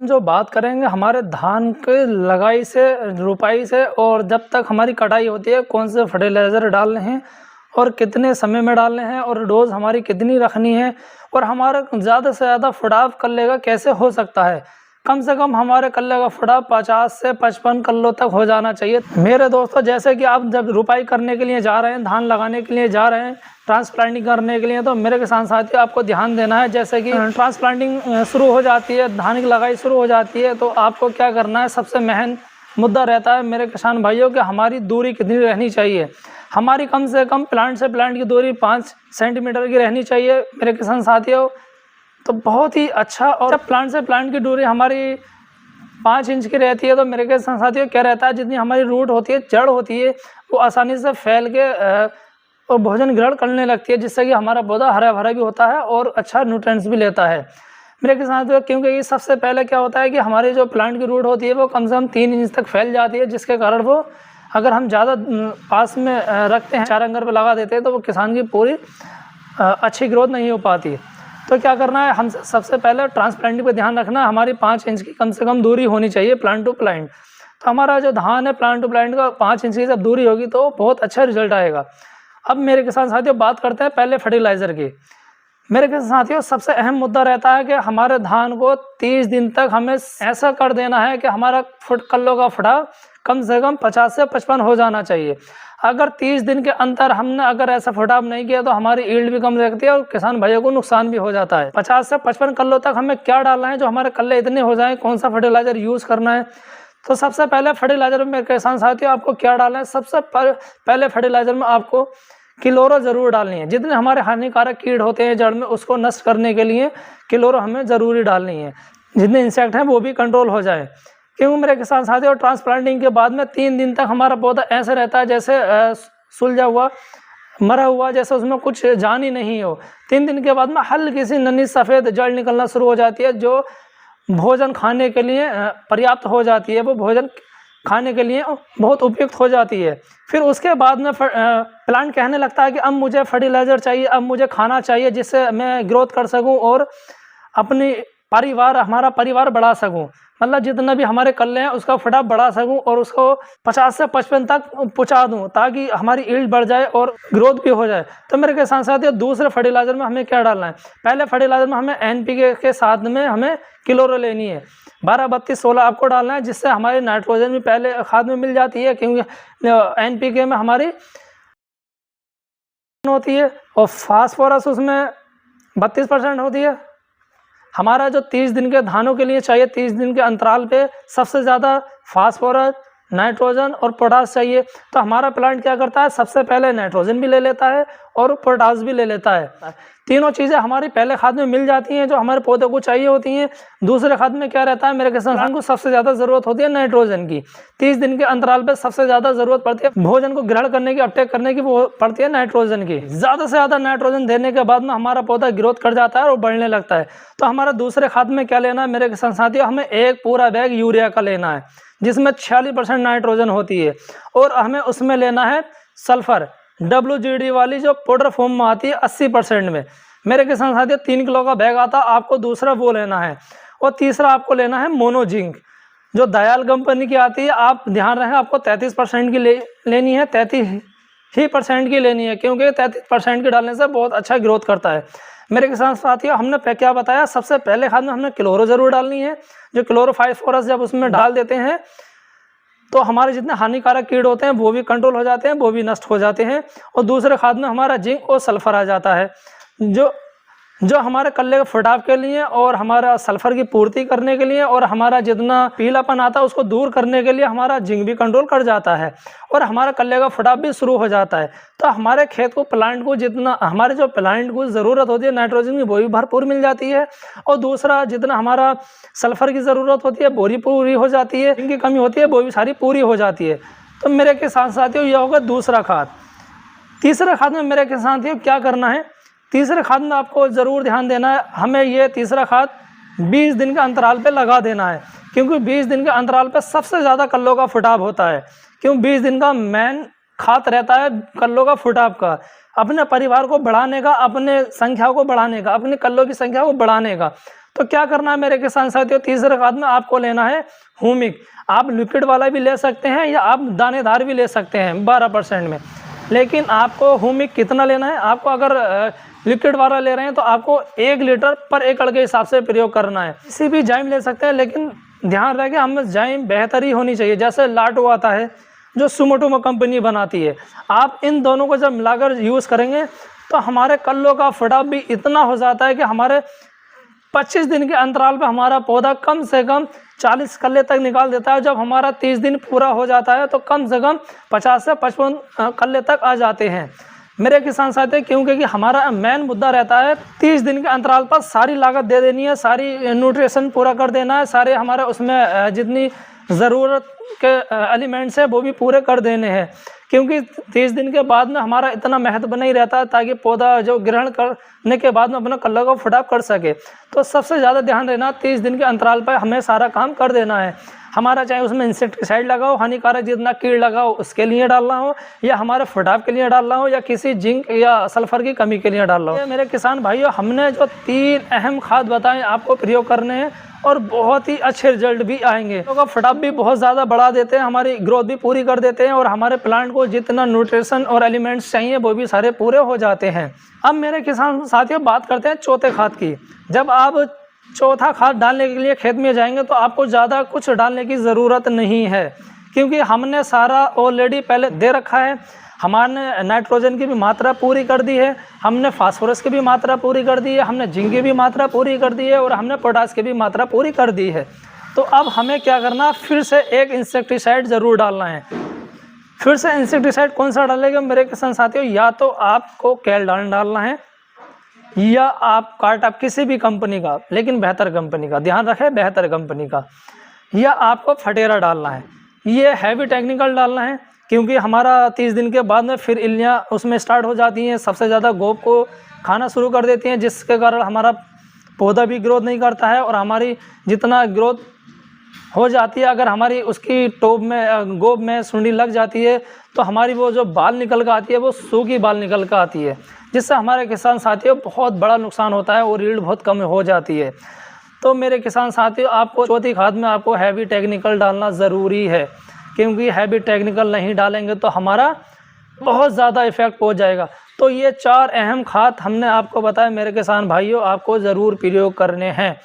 जो बात करेंगे हमारे धान के लगाई से रुपाई से और जब तक हमारी कटाई होती है कौन से फर्टिलाइज़र डालने हैं और कितने समय में डालने हैं और डोज़ हमारी कितनी रखनी है और हमारा ज़्यादा से ज़्यादा फुटाव कल्ले का कैसे हो सकता है। कम से कम हमारे कल्ले का फुटाव 50 से 55 किलो तक हो जाना चाहिए। मेरे दोस्तों, जैसे कि आप जब रुपाई करने के लिए जा रहे हैं, धान लगाने के लिए जा रहे हैं, ट्रांसप्लांटिंग करने के लिए, तो मेरे किसान साथियों आपको ध्यान देना है। जैसे कि ट्रांसप्लांटिंग शुरू हो जाती है, धान की लगाई शुरू हो जाती है, तो आपको क्या करना है, सबसे महंग मुद्दा रहता है मेरे किसान भाइयों कि हमारी दूरी कितनी रहनी चाहिए। हमारी कम से कम प्लांट से प्लांट की दूरी 5 सेंटीमीटर की रहनी चाहिए मेरे किसान साथियों। तो बहुत ही अच्छा। और जब प्लांट से प्लांट की दूरी हमारी 5 इंच की रहती है तो मेरे किसान साथियों क्या रहता है, जितनी हमारी रूट होती है, जड़ होती है, वो आसानी से फैल के और भोजन ग्रहण करने लगती है, जिससे कि हमारा पौधा हरा भरा भी होता है और अच्छा न्यूट्रिएंट्स भी लेता है मेरे किसान साथियों। क्योंकि ये सबसे पहले क्या होता है कि हमारी जो प्लांट की रूट होती है वो कम से कम 3 इंच तक फैल जाती है, जिसके कारण वो अगर हम ज़्यादा पास में रखते हैं, चारांगर पर लगा देते हैं, तो वो किसान की पूरी अच्छी ग्रोथ नहीं हो पाती। तो क्या करना है, हम सबसे पहले ट्रांसप्लांटिंग पे ध्यान रखना है। हमारी 5 इंच की कम से कम दूरी होनी चाहिए प्लांट टू प्लांट। तो हमारा जो धान है प्लांट टू प्लांट का 5 इंच की जब दूरी होगी तो बहुत अच्छा रिजल्ट आएगा। अब मेरे किसान साथियों बात करते हैं पहले फर्टिलाइज़र की। मेरे किसान साथियों सबसे अहम मुद्दा रहता है कि हमारे धान को 30 दिन तक हमें ऐसा कर देना है कि हमारा कल्लों का फुटाव कम से कम 50 से 55 हो जाना चाहिए। अगर 30 दिन के अंतर हमने अगर ऐसा फुटाव नहीं किया तो हमारी ईल्ड भी कम रहती है और किसान भाइयों को नुकसान भी हो जाता है। 50 से 55 किलो तक हमें क्या डालना है जो हमारे कल्ले इतने हो जाएं, कौन सा फर्टिलाइज़र यूज़ करना है। तो सबसे पहले फर्टिलाइज़र में किसान साथियों आपको क्या डालना है, सबसे पहले फर्टिलाइज़र में आपको क्लोरो ज़रूर डालनी है। जितने हमारे हानिकारक कीट होते हैं जड़ में, उसको नष्ट करने के लिए क्लोरो हमें ज़रूरी डालनी है, जितने इंसेक्ट हैं वो भी कंट्रोल हो जाए। क्योंकि मेरे किसान साथियों ट्रांसप्लांटिंग के बाद में 3 दिन तक हमारा पौधा ऐसे रहता है जैसे सुलझा हुआ, मरा हुआ, जैसे उसमें कुछ जान ही नहीं हो। 3 दिन के बाद में हल्की सी नन्ही सफ़ेद जड़ निकलना शुरू हो जाती है, जो भोजन खाने के लिए पर्याप्त हो जाती है, वो भोजन खाने के लिए बहुत उपयुक्त हो जाती है। फिर उसके बाद में प्लांट कहने लगता है कि अब मुझे फर्टिलाइज़र चाहिए, अब मुझे खाना चाहिए जिससे मैं ग्रोथ कर सकूं और अपनी हमारा परिवार बढ़ा सकूं। मतलब जितना भी हमारे कल्ले हैं उसका फटाफ बढ़ा सकूं और उसको 50 से 55 तक पहुंचा दूं, ताकि हमारी ईल्ड बढ़ जाए और ग्रोथ भी हो जाए। तो मेरे किसान साथियों दूसरे फर्टिलाइज़र में हमें क्या डालना है, पहले फर्टिलाइज़र में हमें NPK के साथ में हमें क्लोरो लेनी है। 12, 32, 16 आपको डालना है, जिससे हमारी नाइट्रोजन भी पहले खाद में मिल जाती है, क्योंकि NPK में हमारी होती है और फास्फोरस उसमें 32% होती है। हमारा जो 30 दिन के धानों के लिए चाहिए, 30 दिन के अंतराल पे सबसे ज़्यादा फास्फोरस, नाइट्रोजन और पोटास चाहिए। तो हमारा प्लांट क्या करता है, सबसे पहले नाइट्रोजन भी ले लेता है और पोटास भी ले लेता है। तीनों चीज़ें हमारी पहले खाद में मिल जाती हैं जो हमारे पौधे को चाहिए होती हैं। दूसरे खाद में क्या रहता है, मेरे किसान को सबसे ज़्यादा ज़रूरत होती है नाइट्रोजन की। 30 दिन के अंतराल पर सबसे ज़्यादा ज़रूरत पड़ती है भोजन को ग्रहण करने की, अपटेक करने की, वो पड़ती है नाइट्रोजन की। ज़्यादा से ज़्यादा नाइट्रोजन देने के बाद में हमारा पौधा ग्रोथ कर जाता है और बढ़ने लगता है। तो हमारा दूसरे खाद में क्या लेना है मेरे किसान साथियों, हमें एक पूरा बैग यूरिया का लेना है, जिसमें 46% नाइट्रोजन होती है, और हमें उसमें लेना है सल्फर WGD वाली जो पाउडर फॉर्म में आती है 80% में। मेरे किसान साथियों 3 किलो का बैग आता है, आपको दूसरा वो लेना है। और तीसरा आपको लेना है मोनोजिंक, जो दयाल कंपनी की आती है। आप ध्यान रखें आपको 33% की लेनी है, 33% की लेनी है, क्योंकि 33% की डालने से बहुत अच्छा ग्रोथ करता है। मेरे किसान साथियों हमने क्या बताया, सबसे पहले खाद में हमने क्लोरो ज़रूर डालनी है। जो क्लोरोफास्फोरस जब उसमें डाल देते हैं तो हमारे जितने हानिकारक कीट होते हैं वो भी कंट्रोल हो जाते हैं, वो भी नष्ट हो जाते हैं। और दूसरे खाद में हमारा जिंक और सल्फर आ जाता है, जो हमारे कल्ले के फुटाव के लिए और हमारा सल्फर की पूर्ति करने के लिए और हमारा जितना पीलापन आता है उसको दूर करने के लिए हमारा जिंक भी कंट्रोल कर जाता है और हमारा कल्ले का फुटाव भी शुरू हो जाता है। तो हमारे खेत को, प्लांट को, जितना हमारे जो प्लांट को ज़रूरत होती है नाइट्रोजन की वो भी भरपूर मिल जाती है। और दूसरा जितना हमारा सल्फर की ज़रूरत होती है वो भी पूरी हो जाती है, जिनकी कमी होती है वो भी सारी पूरी हो जाती है। तो मेरे किसान साथियों यह होगा दूसरा खाद। तीसरे खाद में मेरे किसान साथियों क्या करना है, तीसरे खाद में आपको ज़रूर ध्यान देना है, हमें ये तीसरा खाद 20 दिन के अंतराल पे लगा देना है, क्योंकि 20 दिन के अंतराल पे सबसे ज़्यादा कल्लों का फुटाव होता है। क्यों 20 दिन का मेन खाद रहता है कल्लों का फुटाव का, अपने परिवार को बढ़ाने का, अपने संख्या को बढ़ाने का, अपनी कल्लों की संख्या को बढ़ाने का। तो क्या करना है मेरे किसान साथियों, तीसरे खाद में आपको लेना है ह्यूमिक। आप लिक्विड वाला भी ले सकते हैं या आप दानेदार भी ले सकते हैं 12% में, लेकिन आपको ह्यूमिक कितना लेना है, आपको अगर लिक्विड वाला ले रहे हैं तो आपको 1 लीटर पर एकड़ के हिसाब से प्रयोग करना है। किसी भी जाइम ले सकते हैं, लेकिन ध्यान रखें हमें जाइम बेहतर ही होनी चाहिए। जैसे लाटो आता है जो सुमोटोमो कंपनी बनाती है, आप इन दोनों को जब मिलाकर यूज़ करेंगे तो हमारे कल्लों का फटाव भी इतना हो जाता है कि हमारे 25 दिन के अंतराल पे हमारा पौधा कम से कम 40 कल्ले तक निकाल देता है। जब हमारा 30 दिन पूरा हो जाता है तो कम से कम 50 से 55 कल्ले तक आ जाते हैं मेरे किसान साथी। क्योंकि हमारा मेन मुद्दा रहता है 30 दिन के अंतराल पर सारी लागत दे देनी है, सारी न्यूट्रिशन पूरा कर देना है, सारे हमारे उसमें जितनी ज़रूरत के एलिमेंट्स है वो भी पूरे कर देने हैं। क्योंकि 30 दिन के बाद में हमारा इतना महत्व नहीं रहता ताकि पौधा जो ग्रहण करने के बाद में अपना कल्ला को फटाव कर सके। तो सबसे ज़्यादा ध्यान देना 30 दिन के अंतराल पर हमें सारा काम कर देना है हमारा, चाहे उसमें इंसेक्टिसाइड लगाओ, हानिकारक जितना कीड़ लगाओ उसके लिए डालना हो, या हमारे फटाव के लिए डालना हो, या किसी जिंक या सल्फर की कमी के लिए डालना हो। मेरे किसान भाइयों, हमने जो 3 अहम खाद बताए आपको प्रयोग करने हैं और बहुत ही अच्छे रिजल्ट भी आएंगे। तो फटाव भी बहुत ज़्यादा बढ़ा देते हैं, हमारी ग्रोथ भी पूरी कर देते हैं और हमारे प्लांट को जितना न्यूट्रिशन और एलिमेंट्स चाहिए वो भी सारे पूरे हो जाते हैं। अब मेरे किसान साथियों बात करते हैं चौथे खाद की। जब आप चौथा खाद डालने के लिए खेत में जाएंगे तो आपको ज़्यादा कुछ डालने की ज़रूरत नहीं है, क्योंकि हमने सारा ऑलरेडी पहले दे रखा है। हमारे नाइट्रोजन की भी मात्रा पूरी कर दी है, हमने फास्फोरस की भी मात्रा पूरी कर दी है, हमने जिंक की भी मात्रा पूरी कर दी है और हमने पोटास की भी मात्रा पूरी कर दी है। तो अब हमें क्या करना, फिर से एक इंसेक्टिसाइड ज़रूर डालना है। फिर से इंसेक्टिसाइड कौन सा डालेगा मेरे किसान साथियों, या तो आपको कैलडान डालना है या आप कार्टअप किसी भी कंपनी का, लेकिन बेहतर कंपनी का, ध्यान रखें बेहतर कंपनी का, या आपको फटेरा डालना है। ये हैवी टेक्निकल डालना है क्योंकि हमारा 30 दिन के बाद में फिर इल्लियाँ उसमें स्टार्ट हो जाती हैं, सबसे ज़्यादा गोब को खाना शुरू कर देती हैं, जिसके कारण हमारा पौधा भी ग्रोथ नहीं करता है और हमारी जितना ग्रोथ हो जाती है, अगर हमारी उसकी टोब में गोब में सुंडी लग जाती है तो हमारी वो जो बाल निकल कर आती है वो सूखी बाल निकल कर आती है, जिससे हमारे किसान साथियों बहुत बड़ा नुकसान होता है और यील्ड बहुत कम हो जाती है। तो मेरे किसान साथियों, आपको चौथी खाद में आपको हैवी टेक्निकल डालना ज़रूरी है, क्योंकि हैवी टेक्निकल नहीं डालेंगे तो हमारा बहुत ज़्यादा इफेक्ट हो जाएगा। तो ये 4 अहम खाद हमने आपको बताया मेरे किसान भाइयों, आपको ज़रूर प्रयोग करने हैं,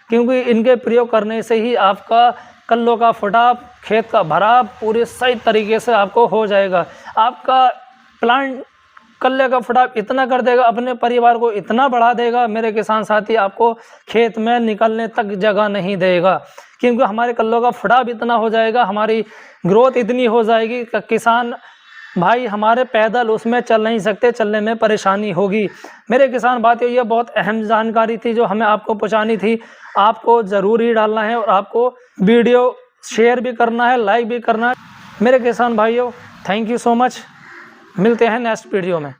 क्योंकि इनके प्रयोग करने से ही आपका कल्लों का फटाव, खेत का भराव पूरे सही तरीके से आपको हो जाएगा। आपका प्लांट कल्ले का फटाव इतना कर देगा, अपने परिवार को इतना बढ़ा देगा मेरे किसान साथी, आपको खेत में निकलने तक जगह नहीं देगा, क्योंकि हमारे कल्लों का फटाव इतना हो जाएगा, हमारी ग्रोथ इतनी हो जाएगी कि किसान भाई हमारे पैदल उसमें चल नहीं सकते, चलने में परेशानी होगी। मेरे किसान भाइयों, ये बहुत अहम जानकारी थी जो हमें आपको पहुंचानी थी। आपको ज़रूर ही डालना है और आपको वीडियो शेयर भी करना है, लाइक भी करना है। मेरे किसान भाइयों, थैंक यू सो मच। मिलते हैं नेक्स्ट वीडियो में।